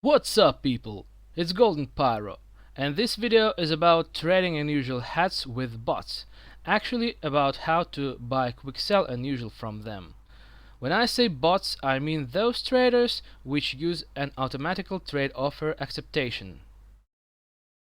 What's up, people? It's Golden Pyro, and this video is about trading unusual hats with bots. Actually, about how to buy quick sell unusual from them. When I say bots, I mean those traders which use an automatical trade offer acceptation.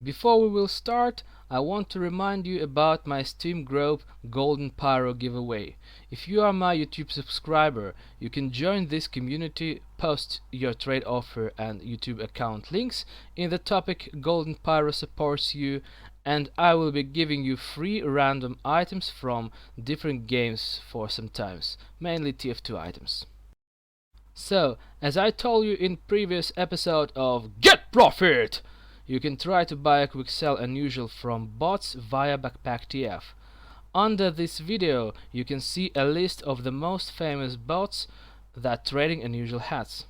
Before we will start, I want to remind you about my Steam Grove Golden Pyro giveaway. If you are my YouTube subscriber, you can join this community, post your trade offer and YouTube account links in the topic Golden Pyro supports you, and I will be giving you free random items from different games for some times, mainly TF2 items. So, as I told you in previous episode of Get Profit! You can try to buy a quick sell unusual from bots via Backpack TF. Under this video you can see a list of the most famous bots that trading unusual hats.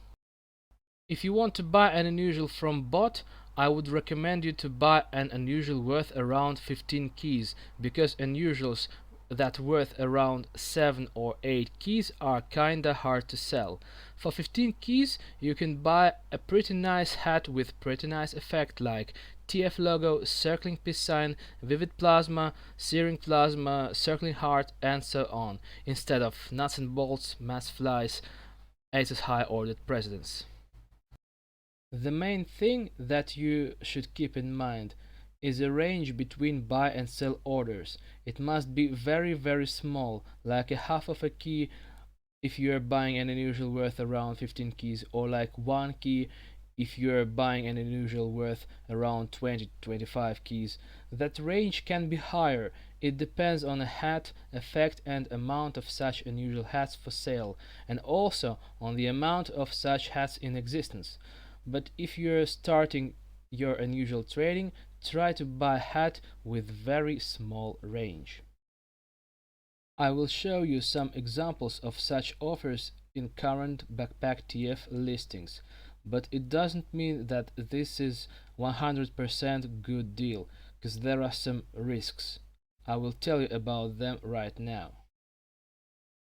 If you want to buy an unusual from bot, I would recommend you to buy an unusual worth around 15 keys, because unusuals that worth around 7 or 8 keys are kinda hard to sell. For 15 keys you can buy a pretty nice hat with pretty nice effect like TF logo, circling peace sign, vivid plasma, searing plasma, circling heart, and so on, instead of nuts and bolts, mass flies, aces high ordered presidents. The main thing that you should keep in mind is a range between buy and sell orders. It must be very small, like a half of a key if you are buying an unusual worth around 15 keys, or like 1 key if you are buying an unusual worth around 20-25 keys. That range can be higher. It depends on a hat, effect and amount of such unusual hats for sale, and also on the amount of such hats in existence. But if you're starting your unusual trading, try to buy a hat with very small range. I will show you some examples of such offers in current Backpack TF listings, but it doesn't mean that this is 100% good deal, because there are some risks. I will tell you about them right now.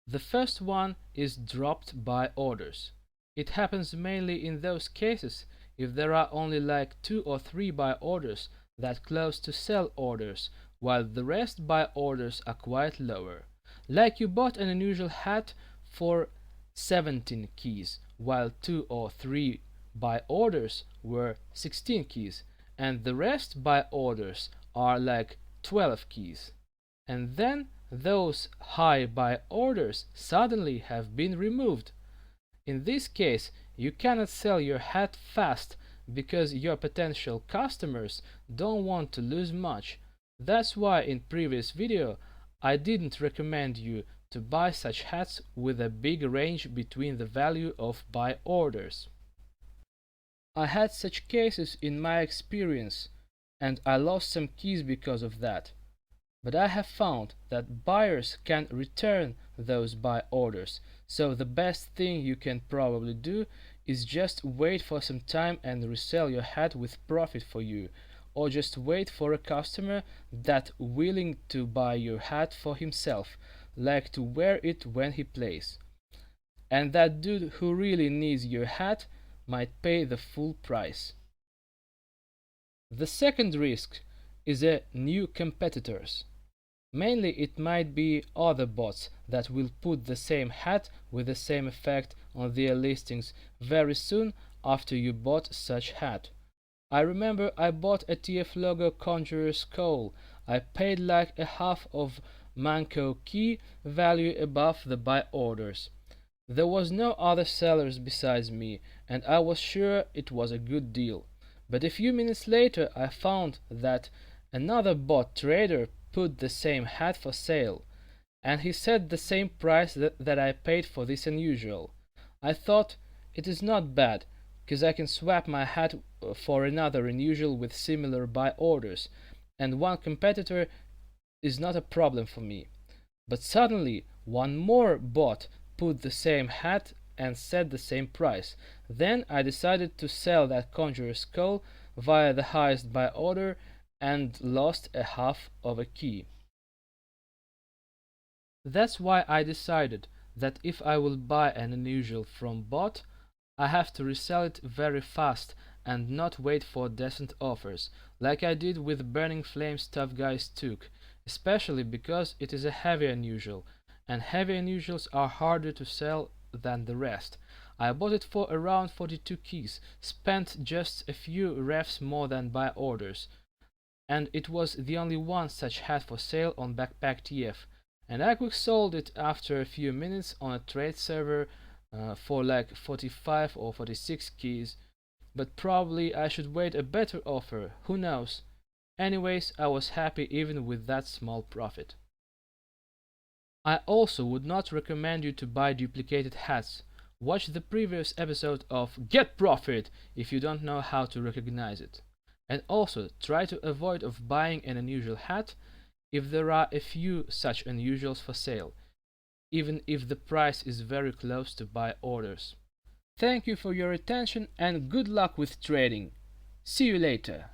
The first one is dropped buy orders. It happens mainly in those cases if there are only like 2 or 3 buy orders that close to sell orders, while the rest buy orders are quite lower. Like you bought an unusual hat for 17 keys, while 2 or 3 buy orders were 16 keys, and the rest buy orders are like 12 keys. And then those high buy orders suddenly have been removed. In this case, you cannot sell your hat fast because your potential customers don't want to lose much. That's why in previous video I didn't recommend you to buy such hats with a big range between the value of buy orders. I had such cases in my experience, and I lost some keys because of that. But I have found that buyers can return those buy orders, so the best thing you can probably do is just wait for some time and resell your hat with profit for you, or just wait for a customer that willing to buy your hat for himself, like to wear it when he plays. And that dude who really needs your hat might pay the full price. The second risk is a new competitors. Mainly it might be other bots that will put the same hat with the same effect on their listings very soon after you bought such hat. I remember I bought a TF logo Conjurer's Call. I paid like a half of Manco key value above the buy orders. There was no other sellers besides me, and I was sure it was a good deal. But a few minutes later I found that another bot trader put the same hat for sale, and he said the same price that I paid for this unusual. I thought, it is not bad, because I can swap my hat for another unusual with similar buy orders, and one competitor is not a problem for me. But suddenly one more bot put the same hat and said the same price. Then I decided to sell that Conjurer's Call via the highest buy order and lost a half of a key. That's why I decided that if I will buy an unusual from bot, I have to resell it very fast and not wait for decent offers, like I did with Burning Flames Tough Guys Took, especially because it is a heavy unusual, and heavy unusuals are harder to sell than the rest. I bought it for around 42 keys, spent just a few refs more than buy orders, and it was the only one such hat for sale on Backpack TF, and I quick sold it after a few minutes on a trade server for like 45 or 46 keys, but probably I should wait a better offer, who knows. Anyways, I was happy even with that small profit. I also would not recommend you to buy duplicated hats. Watch the previous episode of Get Profit if you don't know how to recognize it. And also try to avoid of buying an unusual hat if there are a few such unusuals for sale, even if the price is very close to buy orders. Thank you for your attention and good luck with trading. See you later.